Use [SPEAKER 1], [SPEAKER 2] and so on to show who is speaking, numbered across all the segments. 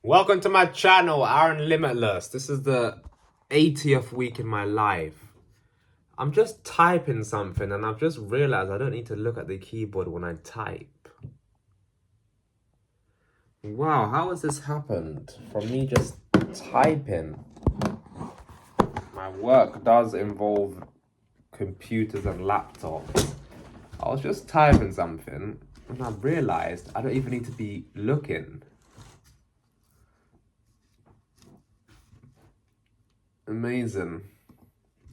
[SPEAKER 1] Welcome to my channel, Aaron Limitless. This is the 80th week in my life. I'm just typing something and I've just realized I don't need to look at the keyboard when I type. Wow, how has this happened? From me just typing. My work does involve computers and laptops. I was just typing something and I realized I don't even need to be looking. Amazing.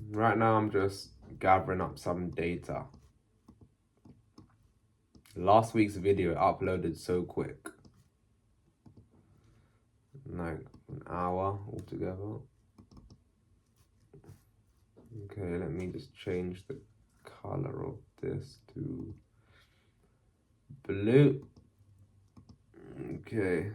[SPEAKER 1] Right now I'm just gathering up some data. Last week's video uploaded so quick. Like an hour altogether. Okay, let me just change the color of this to blue. Okay.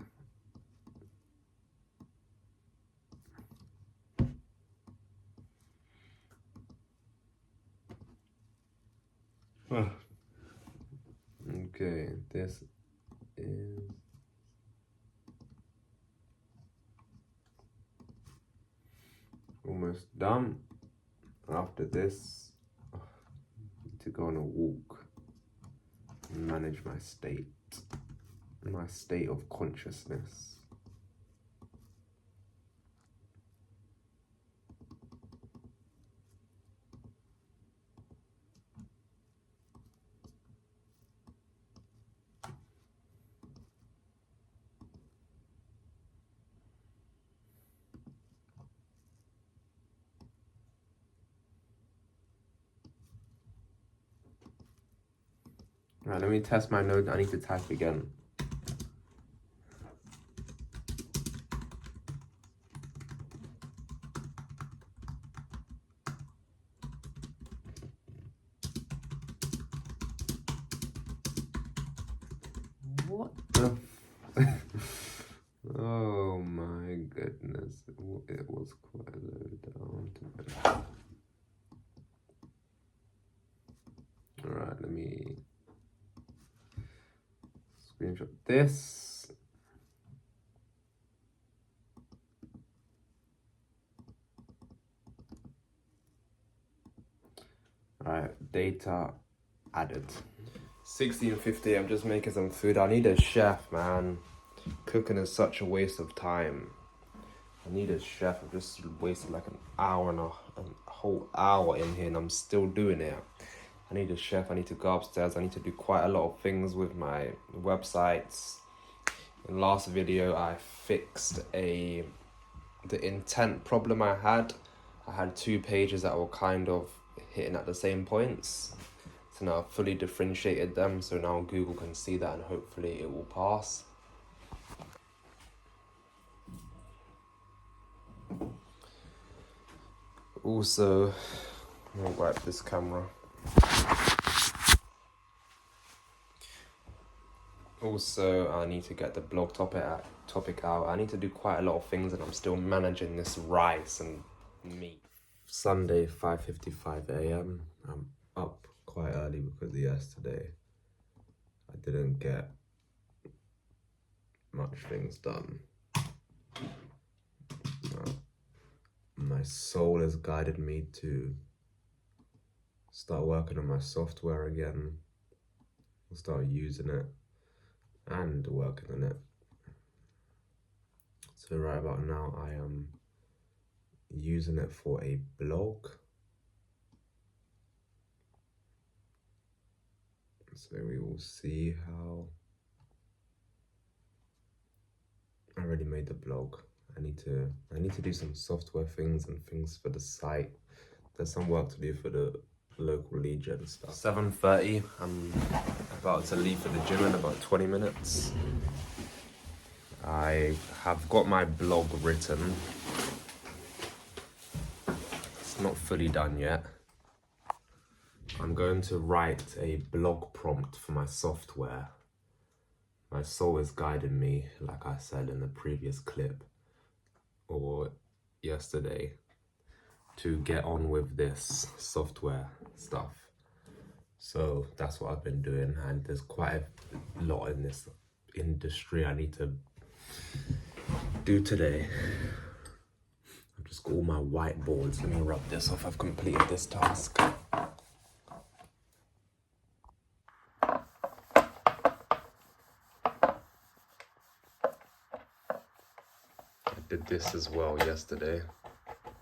[SPEAKER 1] Okay, this is almost done. After this, I need to go on a walk and manage my state of consciousness. Right, let me test my note. I need to type again. What the? Oh my goodness, it was quite low down to it. Alright, let me screenshot this. Alright, data added. 16:50, I'm just making some food. I need a chef, man. Cooking is such a waste of time. I need a chef. I've just wasted like an hour and a whole hour in here and I'm still doing it. I need a chef. I need to go upstairs. I need to do quite a lot of things with my websites. In the last video, I fixed the intent problem I had. I had 2 pages that were kind of hitting at the same points. So now I've fully differentiated them. So now Google can see that and hopefully it will pass. Also, I'm gonna wipe this camera. Also, I need to get the blog topic out. I need to do quite a lot of things and I'm still managing this rice and meat. Sunday, 5:55 a.m. I'm up quite early because yesterday I didn't get much things done. My soul has guided me to start working on my software again. I'll start using it and working on it. So right about now I am using it for a blog. So we will see how. I already made the blog. I need to do some software things and things for the site. There's some work to do for the local Legion stuff. 7:30, I'm about to leave for the gym in about 20 minutes. I have got my blog written. It's not fully done yet. I'm going to write a blog prompt for my software. My soul is guiding me, like I said in the previous clip, or yesterday, to get on with this software stuff. So that's what I've been doing, and there's quite a lot in this industry I need to do today. I've just got all my whiteboards. Let me rub this off. I've completed this task. I did this as well yesterday.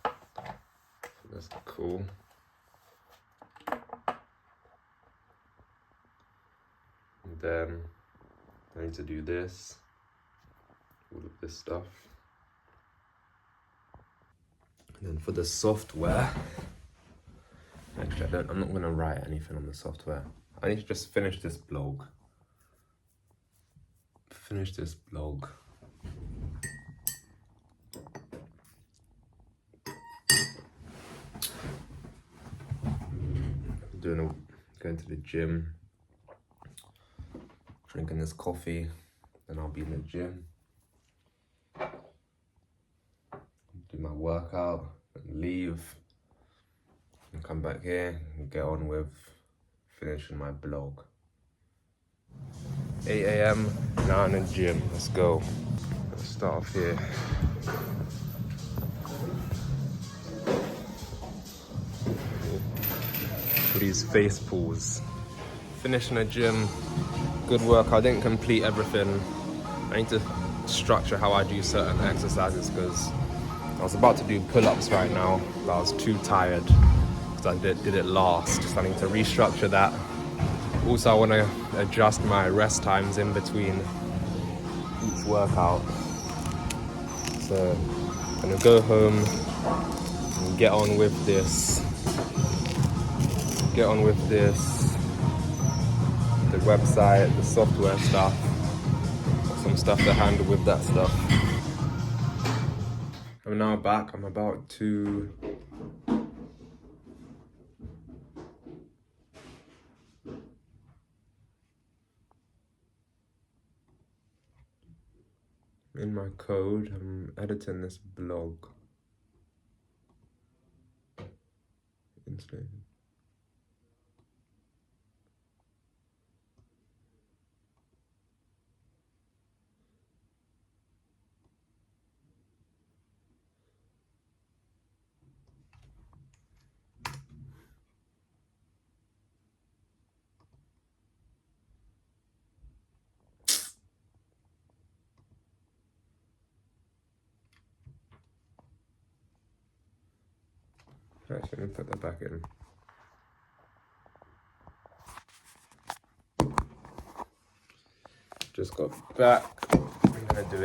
[SPEAKER 1] So that's cool. And then I need to do this. All of this stuff. And then for the software, actually I'm not gonna write anything on the software. I need to just finish this blog. Going to the gym, drinking this coffee, then I'll be in the gym. Do my workout and leave. And come back here and get on with finishing my blog. 8 a.m. now in the gym. Let's go. Let's start off here. For these face pulls. Finishing the gym. Good work. I didn't complete everything. I need to structure how I do certain exercises because I was about to do pull-ups right now, but I was too tired because I did it last. So I need to restructure that. Also, I want to adjust my rest times in between each workout. So I'm gonna go home and get on with this. The website, the software stuff, some stuff to handle with that stuff. I'm now back. I'm about to in my code. I'm editing this blog. Instantly. Actually, let me put that back in. Just got back. I'm gonna do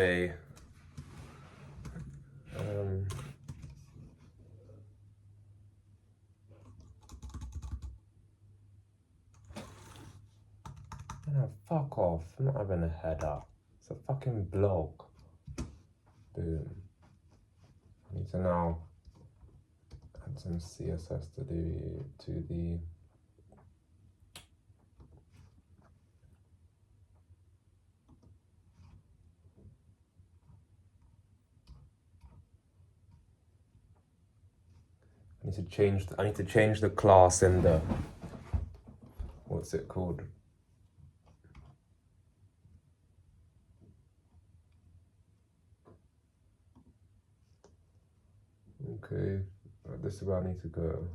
[SPEAKER 1] a fuck off. I'm not having a header. It's a fucking blog. Boom. I need to now add some CSS to the I need to change the class in the, what's it called? Okay, this is where I need to go.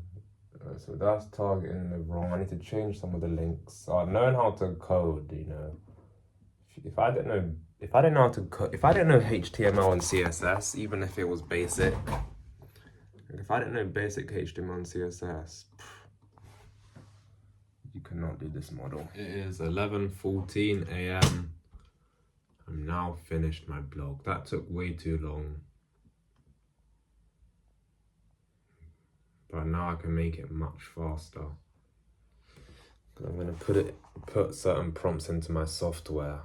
[SPEAKER 1] So that's targeting the wrong. I need to change some of the links. So knowing how to code, you know, if I didn't know how to code, if I didn't know HTML and CSS, even if it was basic, if I didn't know basic HTML and CSS, you cannot do this model. It is 11:14 a.m. I'm now finished my blog. That took way too long. But now I can make it much faster. I'm gonna put certain prompts into my software.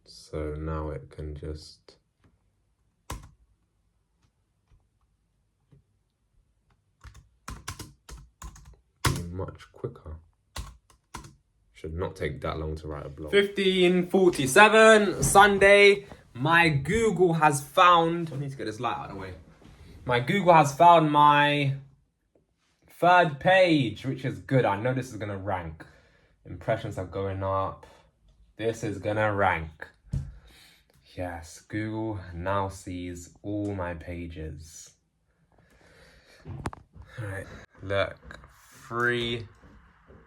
[SPEAKER 1] So now it can just be much quicker. Should not take that long to write a blog. 15:47 Sunday. My Google has found, I need to get this light out of the way. My Google has found my third page, which is good. I know this is gonna rank. Impressions are going up. This is gonna rank. Yes, Google now sees all my pages. Alright, look, free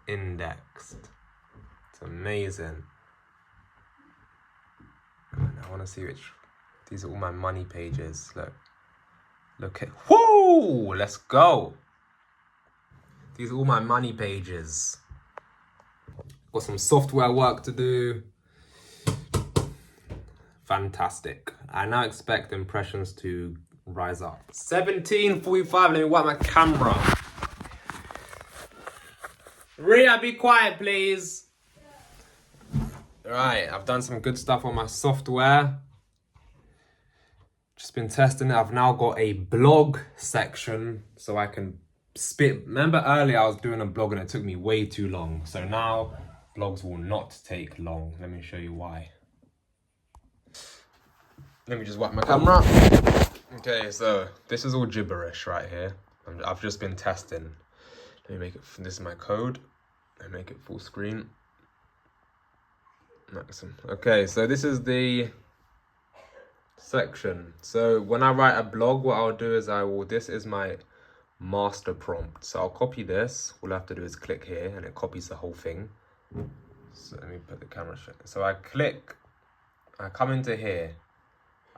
[SPEAKER 1] indexed. It's amazing. I want to see which. These are all my money pages. Look at. Whoo! Let's go. These are all my money pages. Got some software work to do. Fantastic. I now expect impressions to rise up. 17:45. Let me wipe my camera. Ria, be quiet, please. Right, I've done some good stuff on my software. Just been testing it. I've now got a blog section so I can spit. Remember earlier I was doing a blog and it took me way too long. So now blogs will not take long. Let me show you why. Let me just wipe my camera. Okay, so this is all gibberish right here. I've just been testing. Let me make it, this is my code. Let me make it full screen. Maximum. Okay, so this is the section. So when I write a blog, what I'll do is this is my master prompt. So I'll copy this. All I have to do is click here and it copies the whole thing. So let me put the camera shut. So I come into here.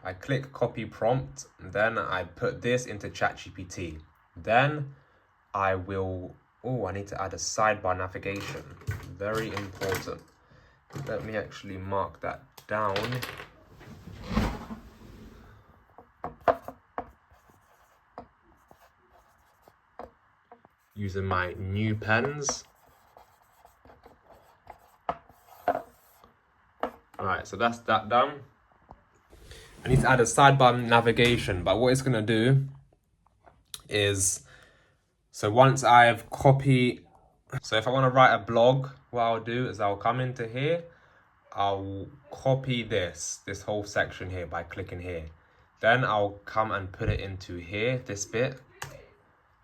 [SPEAKER 1] I click copy prompt, then I put this into ChatGPT. Then I will, I need to add a sidebar navigation. Very important. Let me actually mark that down. Using my new pens. Alright, so that's that done. I need to add a sidebar navigation, but what it's gonna do is, so once I've copied, so if I wanna write a blog, what I'll do is I'll come into here, I'll copy this whole section here by clicking here. Then I'll come and put it into here, this bit.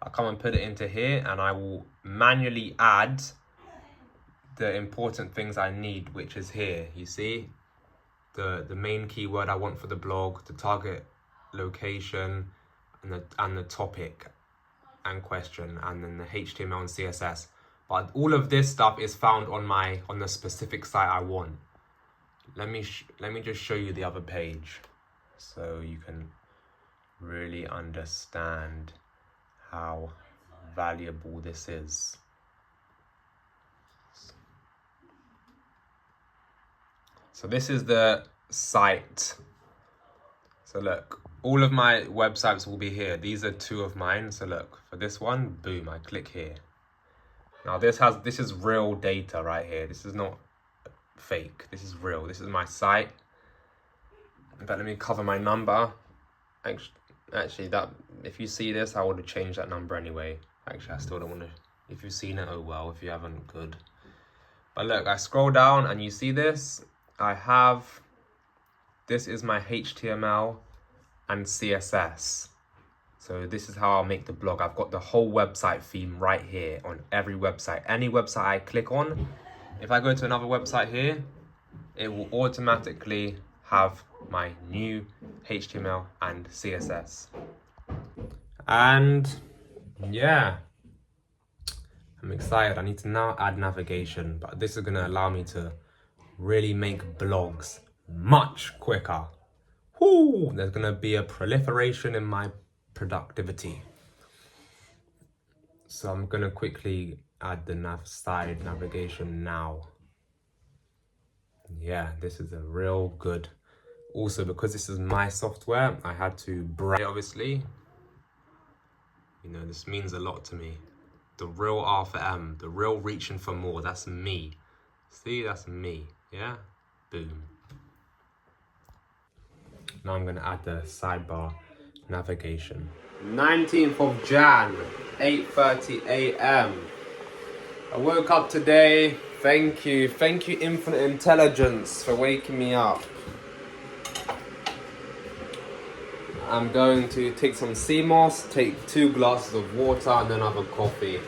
[SPEAKER 1] I'll come and put it into here and I will manually add the important things I need, which is here, you see? The main keyword I want for the blog, the target location, and the topic and question, and then the HTML and CSS. But all of this stuff is found on the specific site I want. Let me just show you the other page so you can really understand how valuable this is. So this is the site. So look, all of my websites will be here. These are two of mine. So look, for this one, boom, I click here. Now this is real data right here. This is not fake. This is real. This is my site. But let me cover my number. Actually, that if you see this, I would have changed that number anyway. Actually, I still don't want to. If you've seen it, oh well. If you haven't, good. But look, I scroll down and you see this. This is my HTML and CSS. So this is how I'll make the blog. I've got the whole website theme right here on every website. Any website I click on, if I go to another website here, it will automatically have my new HTML and CSS. And yeah, I'm excited. I need to now add navigation, but this is gonna allow me to really make blogs much quicker. Whoo! There's gonna be a proliferation in my productivity. So I'm gonna quickly add the side navigation now. Yeah, this is a real good. Also, because this is my software, I had to break, obviously. You know, this means a lot to me. The real R for M, the real reaching for more, that's me. See, that's me, yeah? Boom. Now I'm gonna add the sidebar navigation. 19th of Jan, 8:30 a.m. I woke up today. Thank you Infinite Intelligence for waking me up. I'm going to take some sea moss, take 2 glasses of water and then have a coffee.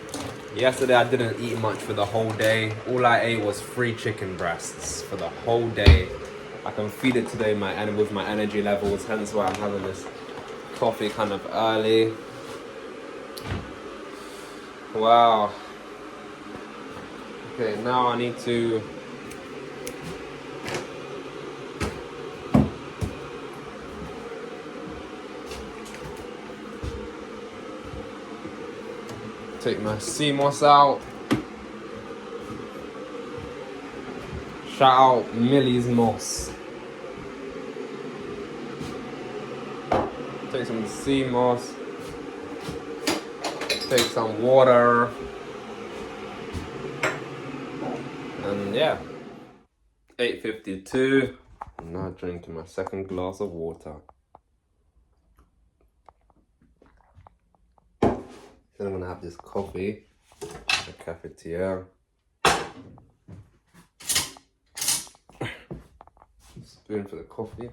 [SPEAKER 1] Yesterday I didn't eat much for the whole day. All I ate was 3 chicken breasts for the whole day. I can feed it today with my energy levels, hence why I'm having this coffee kind of early. Wow. Okay, now I need to take my sea moss out. Shout out Millie's Moss. Take some sea moss. Take some water. And yeah. 8:52. I'm now drinking my second glass of water. Then I'm gonna have this coffee, a cafetiere. Spoon for the coffee.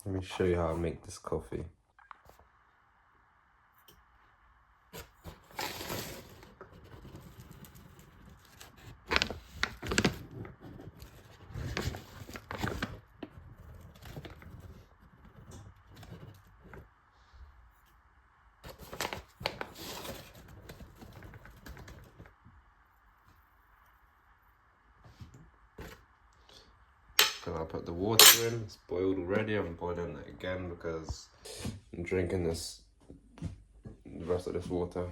[SPEAKER 1] Let me show you how I make this coffee. So I put the water in, it's boiled already. I'm boiling it again because I'm drinking the rest of this water.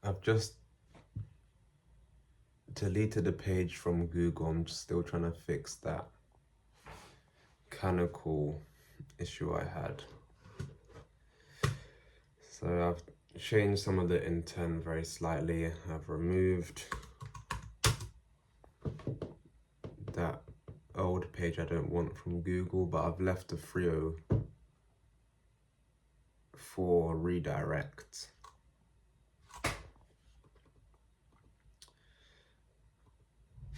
[SPEAKER 1] I've just deleted the page from Google. I'm just still trying to fix that mechanical issue I had. So I've changed some of the intent very slightly. I've removed that old page I don't want from Google, but I've left the 304 redirect.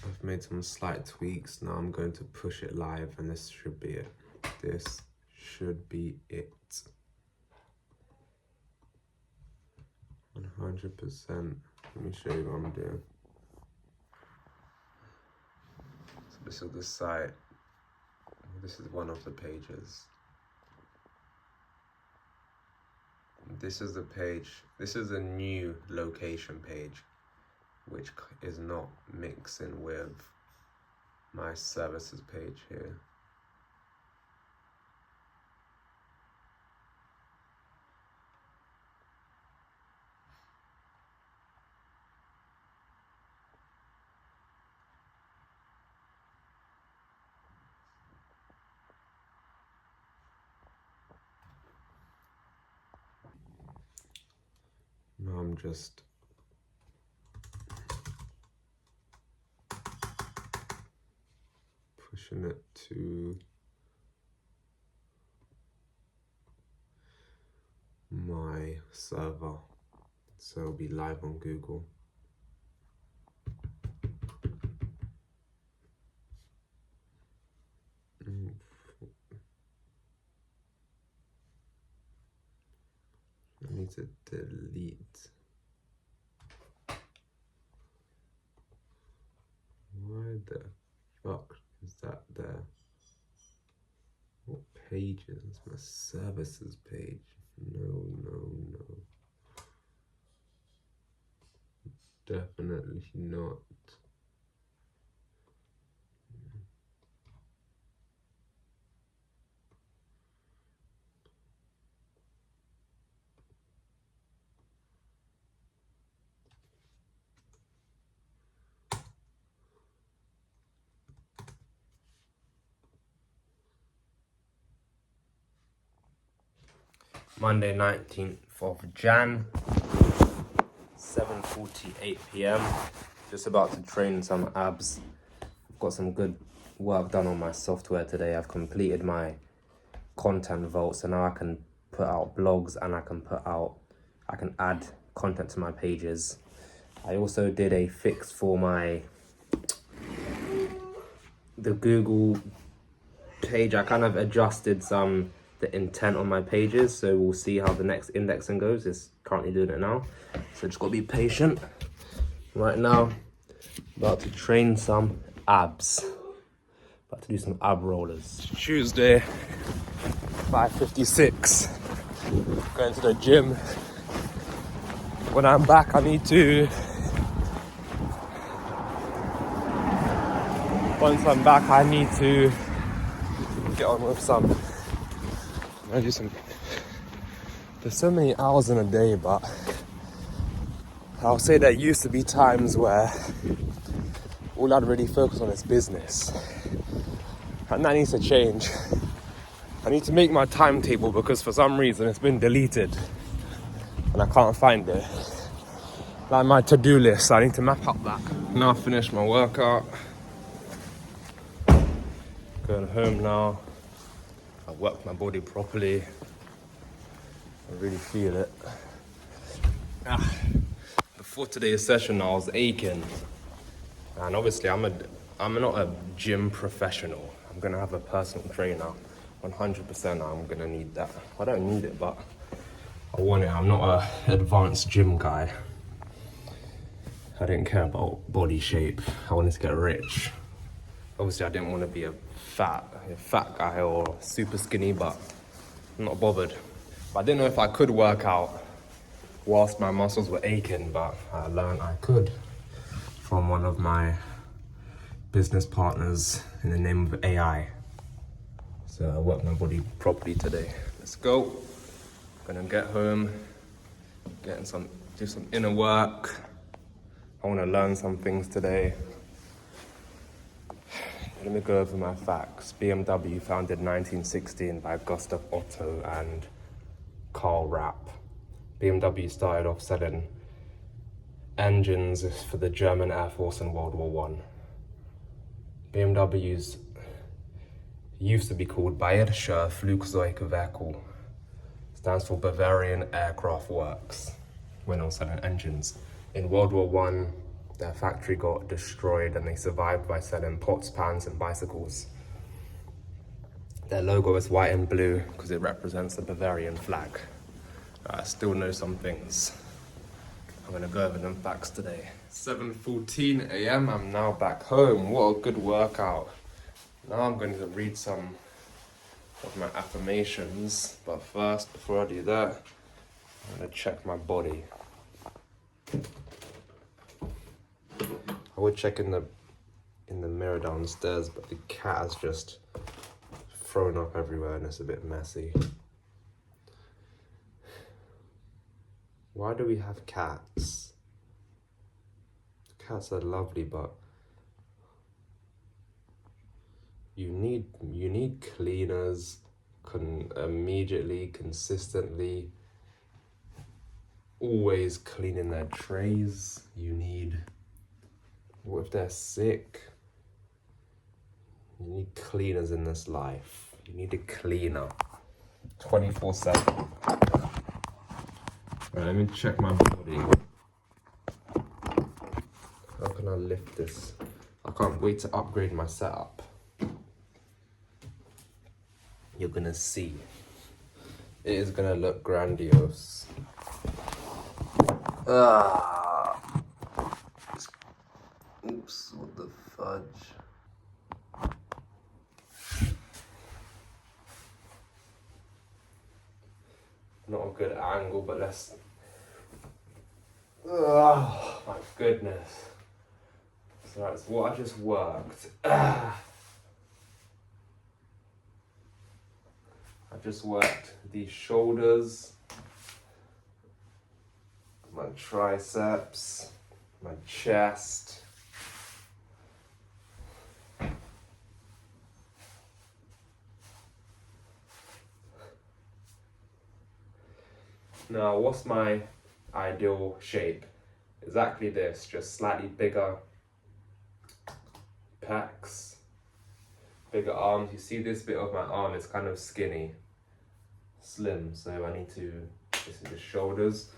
[SPEAKER 1] I've made some slight tweaks. Now I'm going to push it live and this should be it. This should be it. 100%. Let me show you what I'm doing. So this is the site. This is one of the pages. This is the page. This is a new location page, which is not mixing with my services page here. Now I'm just pushing it to my server, so it'll be live on Google. I need to delete. Why the fuck is that there? What page is this? My services page. No. Definitely not. Monday 19th of Jan, 7:48 p.m. Just about to train some abs. I've got some good work done on my software today. I've completed my content vault, so now I can put out blogs and I can add content to my pages. I also did a fix for the Google page. I kind of adjusted the intent on my pages, so we'll see how the next indexing goes. It's currently doing it now, so just gotta be patient. Right now, about to train some abs. About to do some ab rollers. Tuesday, 5:56. Going to the gym. When I'm back, once I'm back, I need to get on with there's so many hours in a day, but I'll say there used to be times where all I'd really focus on is business. And that needs to change. I need to make my timetable because for some reason it's been deleted and I can't find it. Like my to-do list, I need to map up that. Now I've finished my workout. Going home now. I worked my body properly. I really feel it. Before today's session, I was aching. And obviously I'm not a gym professional. I'm gonna have a personal trainer. 100% I'm gonna need that. I don't need it, but I want it. I'm not an advanced gym guy. I didn't care about body shape. I wanted to get rich. Obviously I didn't want to be a fat guy or super skinny, but I'm not bothered. But I didn't know if I could work out whilst my muscles were aching, but I learned I could from one of my business partners in the name of AI. So I worked my body properly today. Let's go. Gonna get home, do some inner work. I wanna learn some things today. Let me go over my facts. BMW founded 1916 by Gustav Otto and Karl Rapp. BMW started off selling engines for the German Air Force in World War I. BMWs used to be called Bayerischer Flugzeugwerke. Stands for Bavarian Aircraft Works, when I was selling engines. In World War I, their factory got destroyed and they survived by selling pots, pans and bicycles. Their logo is white and blue because it represents the Bavarian flag. I still know some things. I'm gonna go over them facts today. 7:14 a.m. I'm now back home. What a good workout. Now I'm going to read some of my affirmations, but first, before I do that, I'm gonna check my body. I would check in the mirror downstairs, but the cat has just thrown up everywhere and it's a bit messy. Why do we have cats? Cats are lovely, but you need cleaners immediately, consistently, always cleaning their trays. What if they're sick? You need cleaners in this life. You need a cleaner 24/7. Right, let me check my body. How can I lift this? I can't wait to upgrade my setup. You're gonna see. It is gonna look grandiose. Oops, what the fudge? Not a good angle, but let's... Oh, my goodness. So that's what I just worked. I just worked these shoulders, my triceps, my chest. Now, what's my ideal shape? Exactly this, just slightly bigger pecs, bigger arms. You see this bit of my arm is kind of skinny, slim, so this is the shoulders.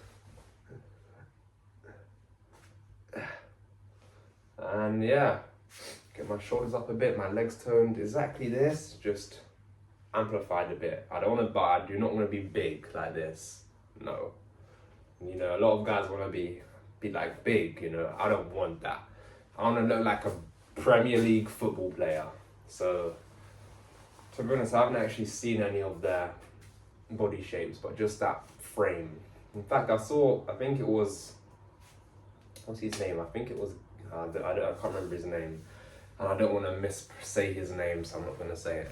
[SPEAKER 1] And yeah, get my shoulders up a bit, my legs toned, exactly this, just amplified a bit. I do not want to be big like this, no. You know, a lot of guys want to be like big, you know, I don't want that. I want to look like a Premier League football player. So, to be honest, I haven't actually seen any of their body shapes, but just that frame. In fact, I think it was, what's his name? I think it was, I can't remember his name. And I don't want to say his name, so I'm not going to say it.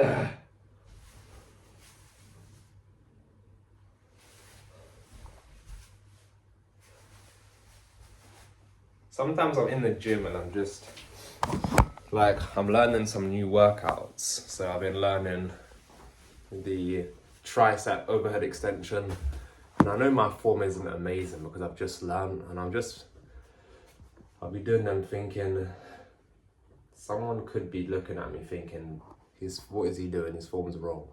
[SPEAKER 1] Ugh. Sometimes I'm in the gym and I'm just like, I'm learning some new workouts. So I've been learning the tricep overhead extension, and I know my form isn't amazing because I've just learned, and I'll be doing them thinking, someone could be looking at me thinking, what is he doing? His form's wrong.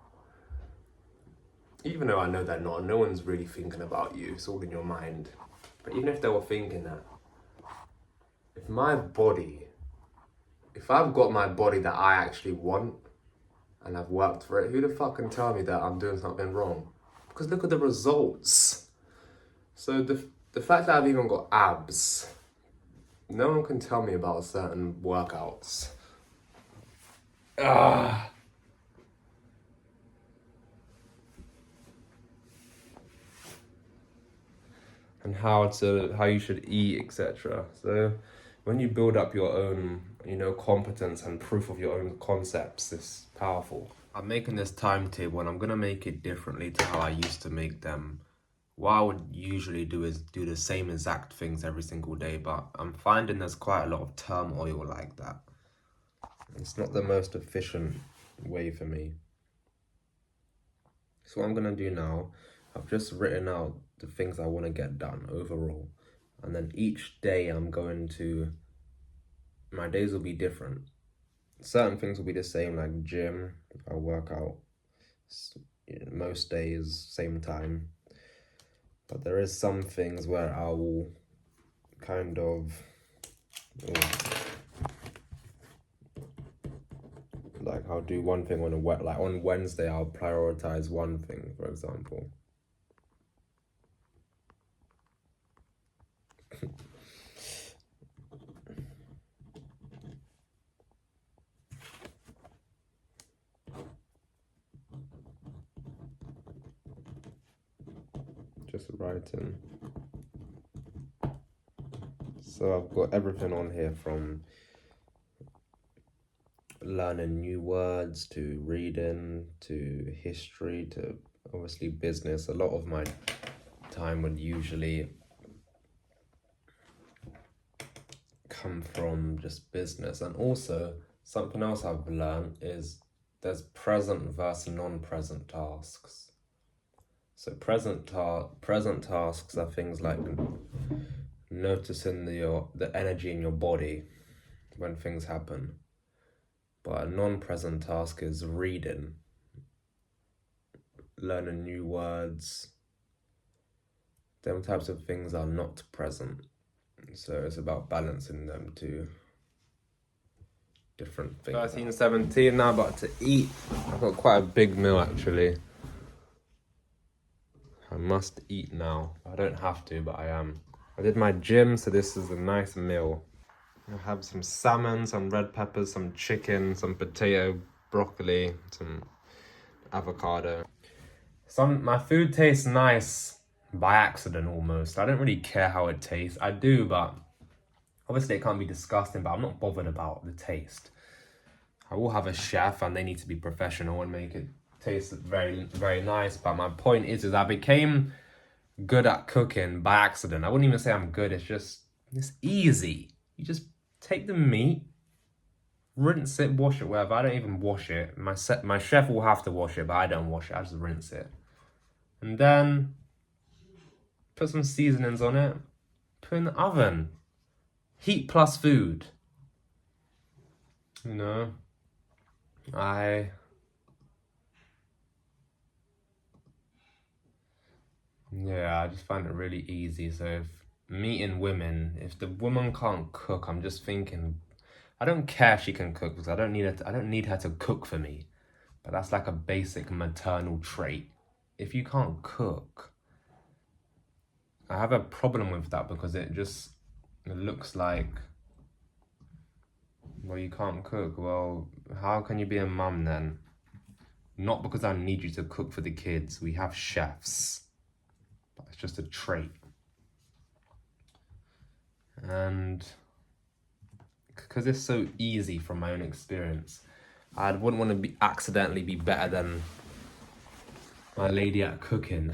[SPEAKER 1] Even though I know they're not, no one's really thinking about you, it's all in your mind. But even if they were thinking that, if I've got my body that I actually want, and I've worked for it, who the fuck can tell me that I'm doing something wrong? Because look at the results. So the fact that I've even got abs, no one can tell me about certain workouts. Ah. And how you should eat, etc. So when you build up your own, you know, competence and proof of your own concepts, it's powerful. I'm making this timetable and I'm gonna make it differently to how I used to make them. What I would usually do is do the same exact things every single day, but I'm finding there's quite a lot of turmoil like that. It's not the most efficient way for me. So what I'm gonna do now, I've just written out the things I want to get done overall, and then each day my days will be different. Certain things will be the same, like gym, I work out most days, same time. But there is some things where I will kind of, like I'll do one thing like on Wednesday, I'll prioritize one thing, for example. Just writing. So I've got everything on here, from learning new words to reading to history to obviously business. A lot of my time would usually come from just business. And also something else I've learned is there's present versus non-present tasks. So present tasks are things like noticing the energy in your body when things happen. But a non-present task is reading, learning new words. Them types of things are not present. So it's about balancing them to different things. 13:17 now, about to eat. I've got quite a big meal actually. I must eat now. I don't have to, but I am. I did my gym, so this is a nice meal. I have some salmon, some red peppers, some chicken, some potato, broccoli, some avocado. My food tastes nice by accident almost. I don't really care how it tastes. I do, but obviously it can't be disgusting, but I'm not bothered about the taste. I will have a chef and they need to be professional and make it taste very, very nice. But my point is I became good at cooking by accident. I wouldn't even say I'm good. It's easy. You just take the meat, rinse it, wash it, whatever. I don't even wash it. My chef will have to wash it, but I don't wash it. I just rinse it. And then put some seasonings on it. Put in the oven. Heat plus food. You know? I just find it really easy. So if meeting women, if the woman can't cook, I'm just thinking, I don't care if she can cook because I don't need her to cook for me. But that's like a basic maternal trait. If you can't cook, I have a problem with that because it looks like, well, you can't cook. Well, how can you be a mum then? Not because I need you to cook for the kids. We have chefs. But it's just a trait. And because it's so easy from my own experience, I wouldn't want to accidentally be better than my lady at cooking.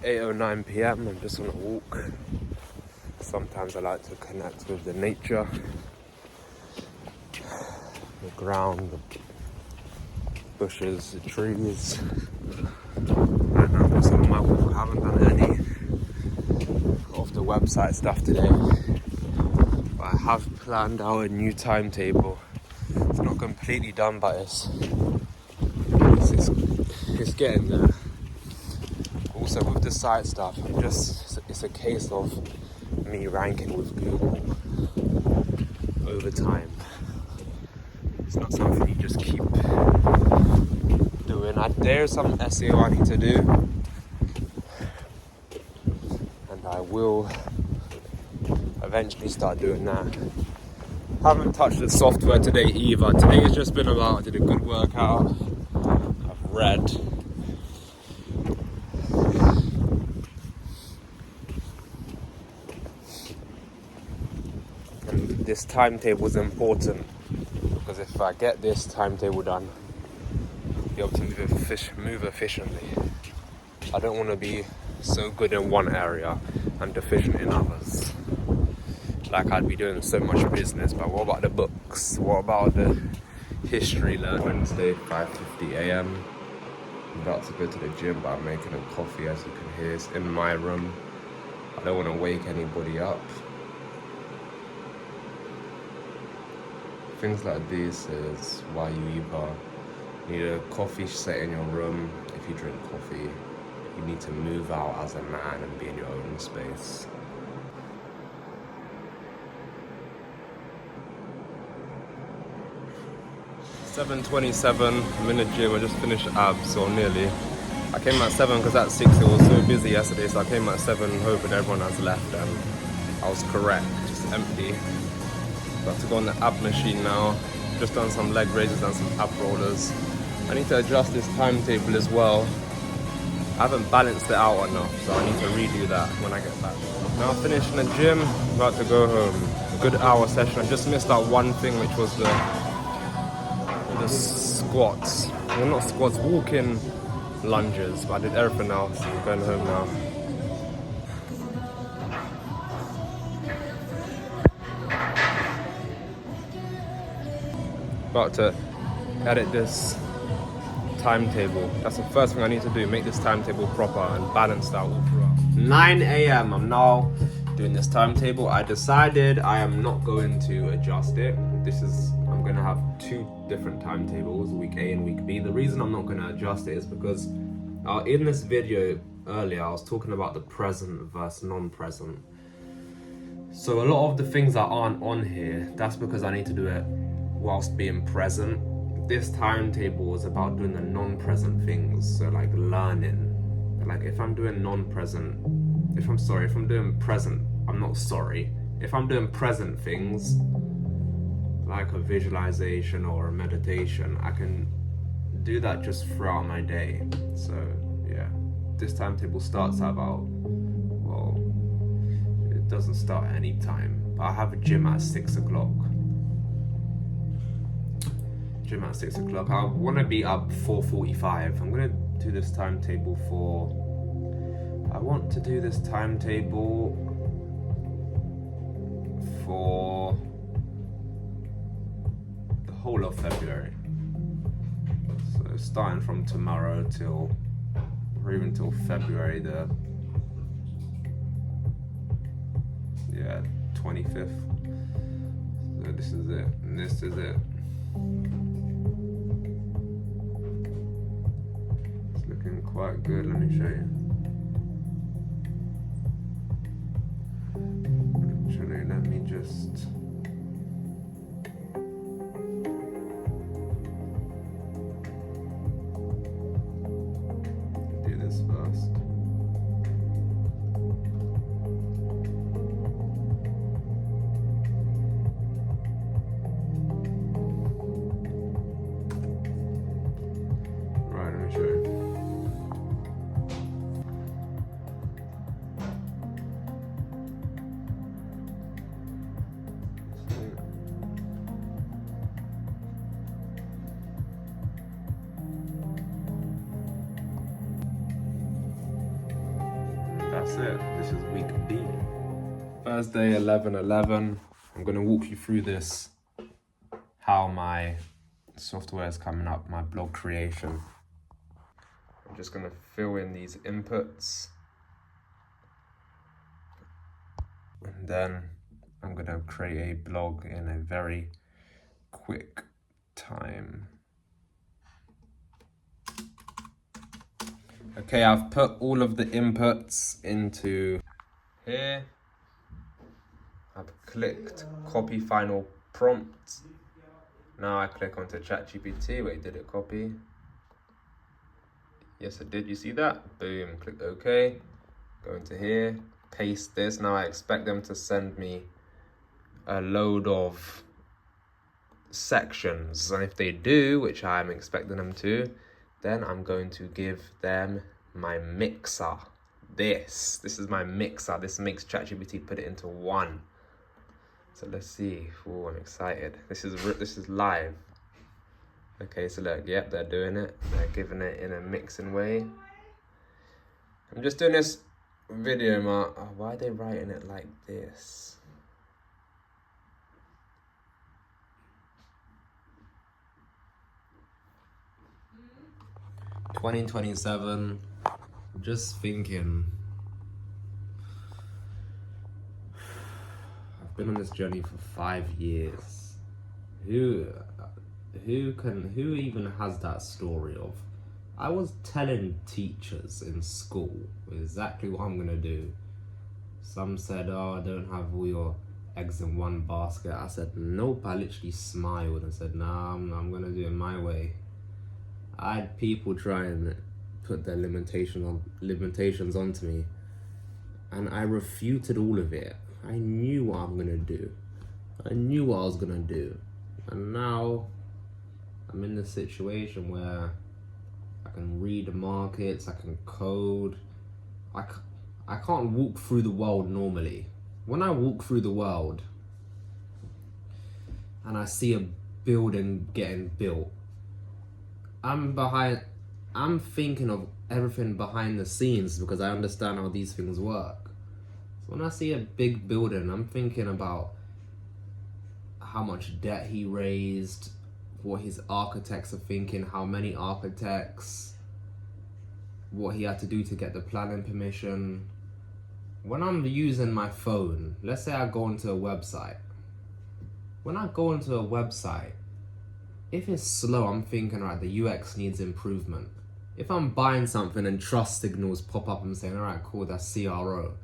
[SPEAKER 1] 8:09 p.m. I'm just on a walk. Sometimes I like to connect with the nature, the ground, the bushes, the trees. Right now I'm just on my walk. I haven't done any of the website stuff today, but I have planned out a new timetable. It's not completely done, but it's getting there. Also with the site stuff, it's a case of me ranking with Google over time. It's not something you just keep doing. There's some SEO I need to do, and I will eventually start doing that. Haven't touched the software today either. Today has just been about, I did a good workout, I've read. And this timetable is important because if I get this timetable done, I'll be able to move efficiently. I don't want to be so good in one area and deficient in others. Like I'd be doing so much business, but what about the books? What about the history learn? Wednesday, 5:50 a.m. I'm about to go to the gym, but I'm making a coffee, as you can hear. It's in my room. I don't want to wake anybody up. Things like this is why you either need a coffee set in your room. If you drink coffee, you need to move out as a man and be in your own space. $7:27, I'm in the gym. I just finished abs, or nearly. I came at 7 because at 6 it was so busy yesterday, so I came at 7 hoping everyone has left, and I was correct, just empty. About to go on the ab machine now. Just done some leg raises and some ab rollers. I need to adjust this timetable as well. I haven't balanced it out enough, so I need to redo that when I get back. Now finished in the gym, about to go home. A good hour session. I just missed out one thing, which was the squats. Well, not squats, walking lunges, but I did everything else. I'm going home now. About to edit this timetable. That's the first thing I need to do, make this timetable proper and balanced out all throughout. 9 a.m. I'm now doing this timetable. I decided I am not going to adjust it. I'm going to have two different timetables, week A and week B. The reason I'm not going to adjust it is because in this video earlier I was talking about the present versus non-present. So a lot of the things that aren't on here, that's because I need to do it whilst being present. This timetable is about doing the non-present things, so like learning. Like if I'm doing if I'm doing present, if I'm doing present things, like a visualization or a meditation, I can do that just throughout my day. So yeah, this timetable starts at about, well, it doesn't start at any time, but I have a gym at 6 o'clock. I want to be up 4:45. I'm going to do this timetable I want to do this timetable for the whole of February. So starting from tomorrow or even till February the 25th. So this is it. And this is it. It's looking quite good. Let me show you. Actually, let me just. Do this first. Right, let me show you. That's it. This is week B. Thursday, 11/11. I'm going to walk you through this, how my software is coming up, my blog creation. I'm just going to fill in these inputs. And then I'm going to create a blog in a very quick time. Okay, I've put all of the inputs into here. I've clicked copy final prompt. Now I click onto ChatGPT. Wait, did it copy? Yes, it did. You see that? Boom, click OK. Go into here, paste this. Now I expect them to send me a load of sections. And if they do, which I'm expecting them to, then I'm going to give them my mixer. This is my mixer. This makes ChatGPT put it into one. So let's see. Oh, I'm excited. This is live. Okay, so look, yep, they're doing it. They're giving it in a mixing way. I'm just doing this video, Mark. Oh, why are they writing it like this? $20.27. I'm just thinking. I've been on this journey for 5 years. Who even has that story of? I was telling teachers in school exactly what I'm gonna do. Some said, "Oh, don't have all your eggs in one basket." I said, "Nope." I literally smiled and said, "Nah, I'm gonna do it my way." I had people try and put their limitations onto me, and I refuted all of it. I knew what I'm gonna do. I knew what I was gonna do, and now I'm in the situation where I can read the markets, I can code. I can't walk through the world normally. When I walk through the world and I see a building getting built, I'm thinking of everything behind the scenes because I understand how these things work. So when I see a big building, I'm thinking about how much debt he raised, what his architects are thinking, how many architects, what he had to do to get the planning permission. When I'm using my phone, let's say I go into a website. When I go into a website, if it's slow, I'm thinking, right, the UX needs improvement. If I'm buying something and trust signals pop up, I'm saying, all right, cool, that's CRO.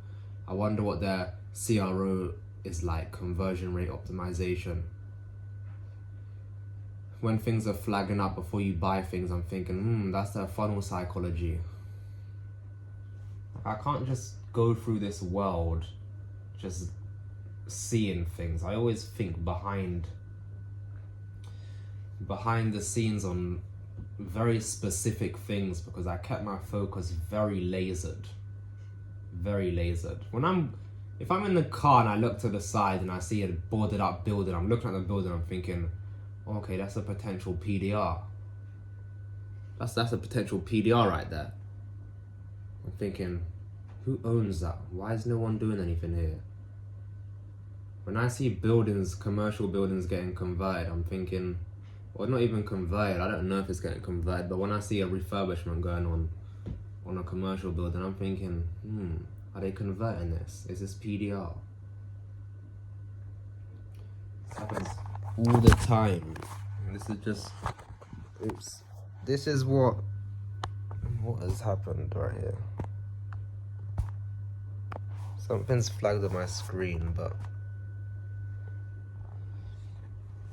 [SPEAKER 1] I wonder what their CRO is like, conversion rate optimization. When things are flagging up before you buy things, I'm thinking, that's their funnel psychology. I can't just go through this world just seeing things. I always think behind the scenes on very specific things because I kept my focus very lasered. If I'm in the car and I look to the side and I see a boarded up building, I'm looking at the building, I'm thinking, okay, that's a potential PDR. That's a potential PDR right there. I'm thinking, who owns that? Why is no one doing anything here? When I see buildings, commercial buildings getting converted, I'm thinking, well, not even converted, I don't know if it's getting converted, but when I see a refurbishment going on a commercial building, I'm thinking, are they converting this? Is this PDR? happens all the time. And this is just, oops. This is what has happened right here. Something's flagged on my screen,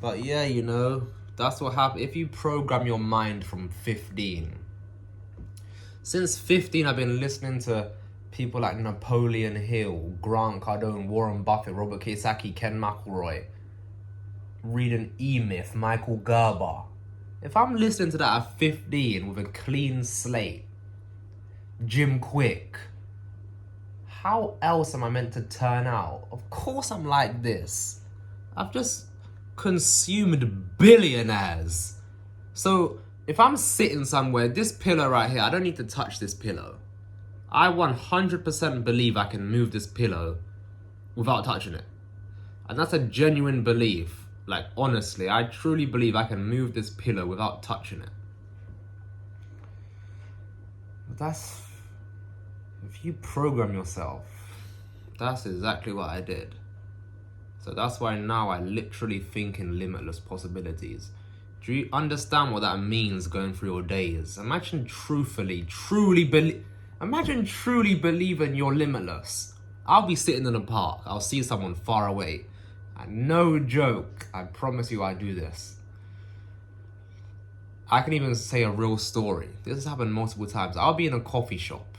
[SPEAKER 1] but yeah, you know, that's what happens if you program your mind from 15. Since 15, I've been listening to people like Napoleon Hill, Grant Cardone, Warren Buffett, Robert Kiyosaki, Ken McElroy, reading E-Myth, Michael Gerber. If I'm listening to that at 15 with a clean slate, Jim Quick, how else am I meant to turn out? Of course I'm like this. I've just consumed billionaires. So if I'm sitting somewhere, this pillow right here, I don't need to touch this pillow. I 100% believe I can move this pillow without touching it. And that's a genuine belief. Like, honestly, I truly believe I can move this pillow without touching it. But that's, if you program yourself, that's exactly what I did. So that's why now I literally think in limitless possibilities. Do you understand what that means going through your days? Imagine truly believing you're limitless. I'll be sitting in a park. I'll see someone far away. And no joke, I promise you I do this. I can even say a real story. This has happened multiple times. I'll be in a coffee shop.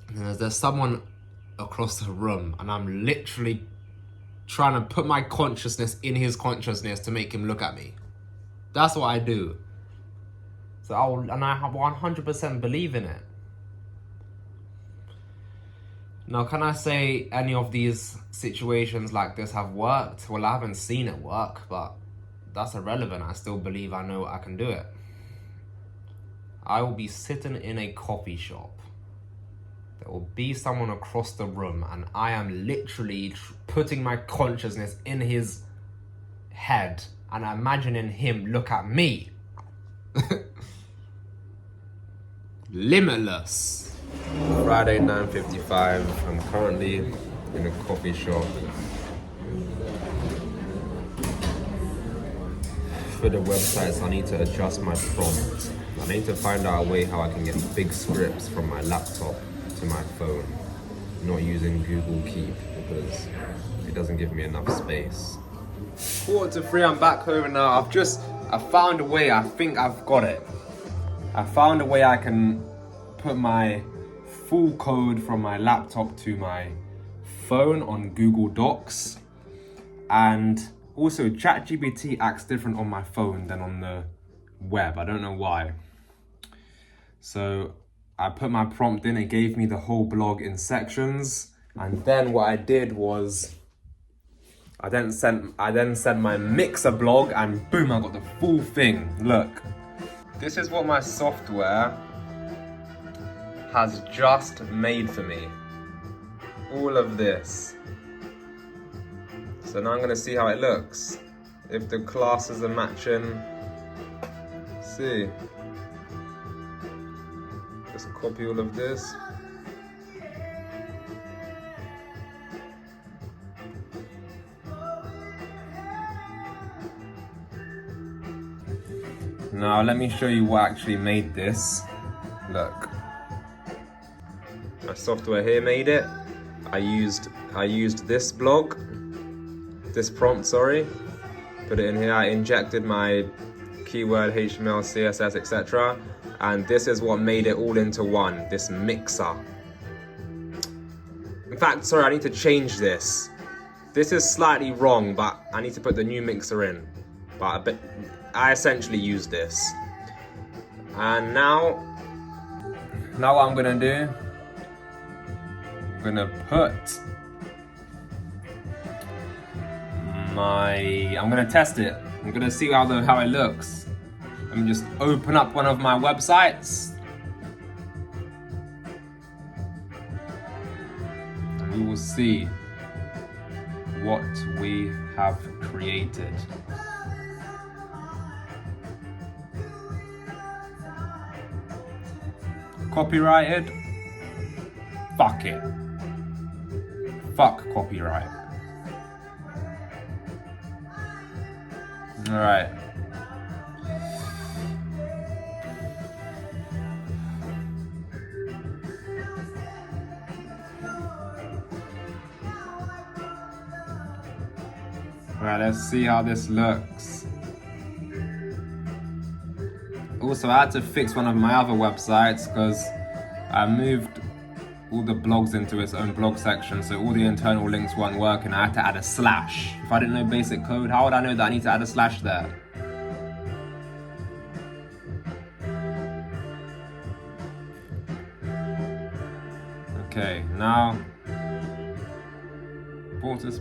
[SPEAKER 1] And there's someone across the room. And I'm literally trying to put my consciousness in his consciousness to make him look at me. That's what I do. So I 100% believe in it. Now, can I say any of these situations like this have worked? Well, I haven't seen it work, but that's irrelevant. I still believe I know I can do it. I will be sitting in a coffee shop. There will be someone across the room, and I am literally putting my consciousness in his head and imagining him look at me. Limitless. Friday, 9:55. I'm currently in a coffee shop. For the websites, I need to adjust my prompt. I need to find out a way how I can get big scripts from my laptop to my phone, not using Google Keep because it doesn't give me enough space. 2:45, I'm back home now. I found a way. I think I've got it. I found a way I can put my full code from my laptop to my phone on Google Docs. And also ChatGPT acts different on my phone than on the web. I don't know why. So I put my prompt in, it gave me the whole blog in sections. And then what I did was I then sent my Mixer blog, and boom, I got the full thing. Look, this is what my software has just made for me. All of this. So now I'm gonna see how it looks. If the classes are matching. See. Just copy all of this. Now let me show you what actually made this. Look. My software here made it. I used this blog, this prompt, sorry. Put it in here. I injected my keyword, HTML, CSS, etc. And this is what made it all into one, this mixer. In fact, sorry, I need to change this. This is slightly wrong, but I need to put the new mixer in. But I essentially use this. And now what I'm gonna do, I'm gonna test it. I'm gonna see how it looks. Let me just open up one of my websites. And we will see what we have created. Copyrighted? Fuck it. Fuck copyright. All right. Alright, let's see how this looks. Also, I had to fix one of my other websites because I moved all the blogs into its own blog section, so all the internal links weren't working. I had to add a slash. If I didn't know basic code, how would I know that I need to add a slash there? Okay, now bought this.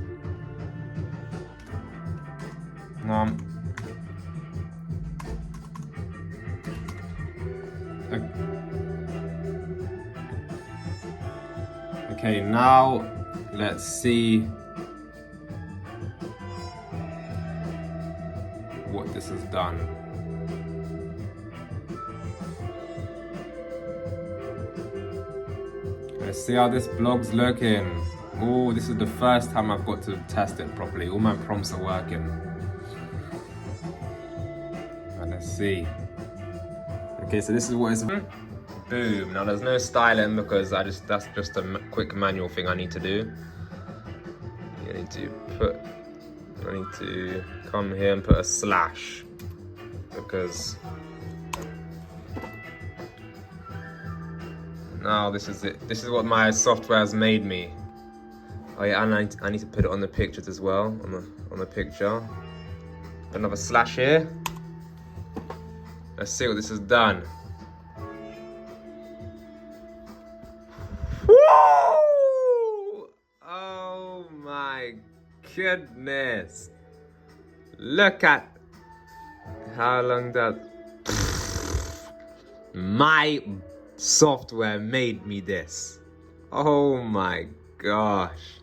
[SPEAKER 1] Okay, now let's see what this has done. Let's see how this blog's looking. Oh, this is the first time I've got to test it properly. All my prompts are working. And let's see. Okay, so this is what it's. Boom. Now there's no styling because that's just a quick manual thing I need to do. I need to come here and put a slash because now this is it. This is what my software has made me. Oh yeah, and I need to put it on the pictures as well, on the picture. Put another slash here. Let's see what this has done. Woo! Oh my goodness. Look at how long that my software made me this. Oh my gosh.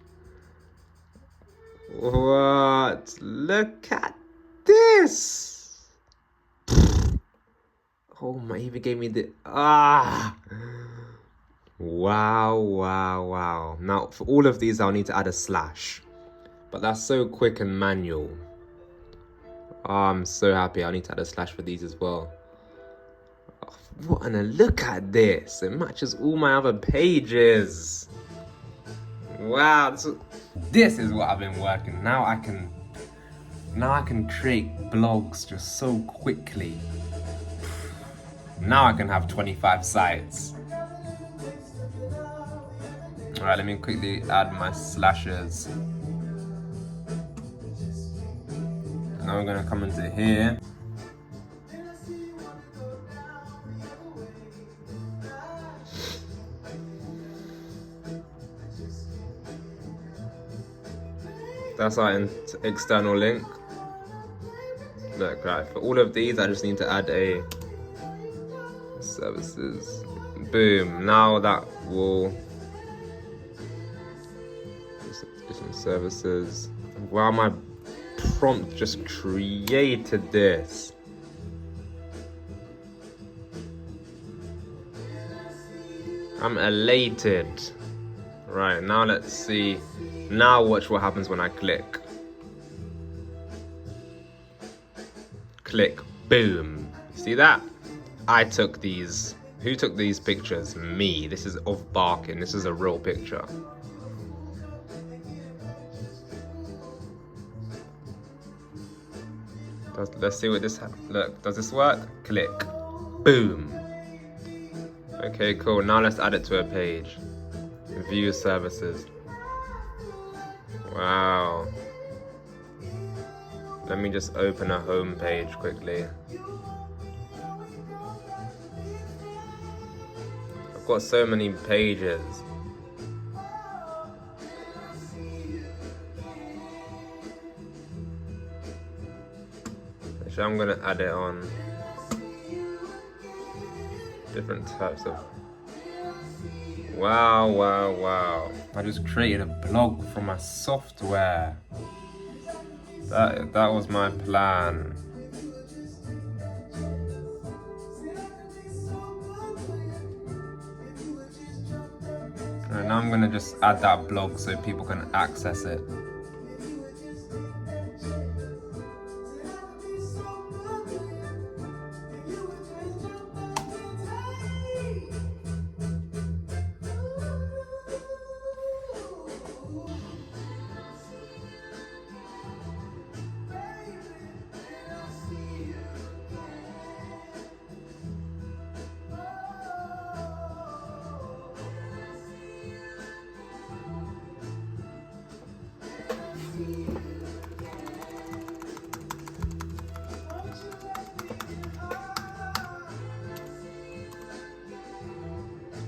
[SPEAKER 1] What? Look at this. Oh my, he even gave me the Wow. Now for all of these I'll need to add a slash. But that's so quick and manual. Oh, I'm so happy. I need to add a slash for these as well. Oh, what and a look at this. It matches all my other pages. Wow, this is what I've been working. Now I can create blogs just so quickly. Now I can have 25 sites. Alright, let me quickly add my slashes. Now we're gonna come into here. That's our external link. Look, right, for all of these I just need to add a services. Boom, now that will do some services. Wow, my prompt just created this. I'm elated. Right, now let's see. Now watch what happens when I click. Click, boom. See that? I took these. Who took these pictures? Me. This is of Barking. This is a real picture. Let's see what this look. Does this work? Click. Boom. Okay, cool. Now let's add it to a page. View services. Wow. Let me just open a home page quickly. I've got so many pages. Actually, I'm gonna add it on different types of. Wow. I just created a blog from my software. That was my plan. And now I'm gonna just add that blog so people can access it.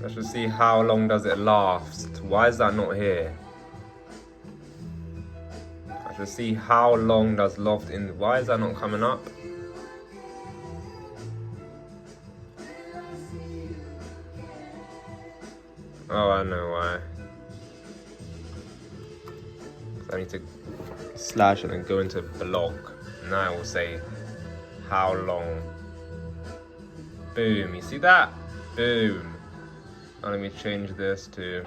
[SPEAKER 1] Let's just see how long does it last. Why is that not here? I should see how long does loft in. Why is that not coming up? Oh, I know why. I need to slash and then go into blog. Now it will say how long. Boom, you see that? Boom. Now let me change this to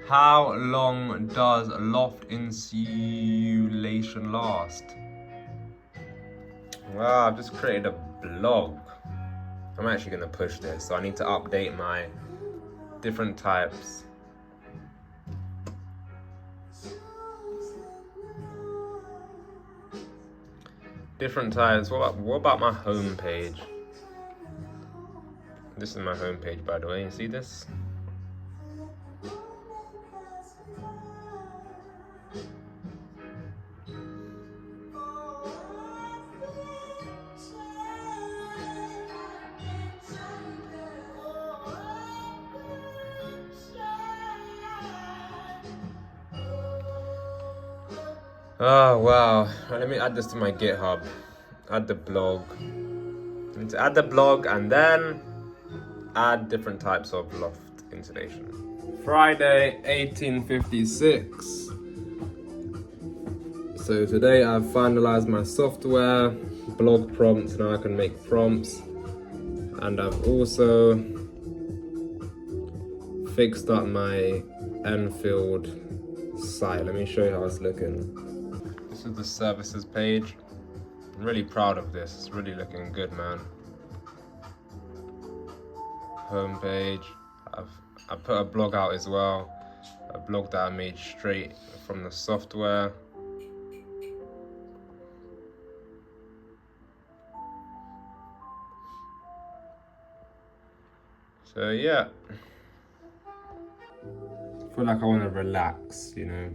[SPEAKER 1] how long does loft insulation last? Wow, I've just created a blog. I'm actually gonna push this, so I need to update my different types. Different types. What about my home page? This is my home page, by the way. You see this? Oh wow, right, let me add this to my GitHub. Add the blog. I need to add the blog and then add different types of loft insulation. Friday, 1856. So today I've finalized my software, blog prompts, now I can make prompts. And I've also fixed up my Enfield site. Let me show you how it's looking. This is the services page. I'm really proud of this. It's really looking good, man. Homepage. I put a blog out as well. A blog that I made straight from the software. So yeah. I feel like I want to relax, you know.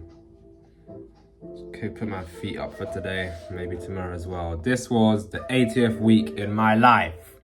[SPEAKER 1] Okay, put my feet up for today, maybe tomorrow as well. This was the 80th week in my life.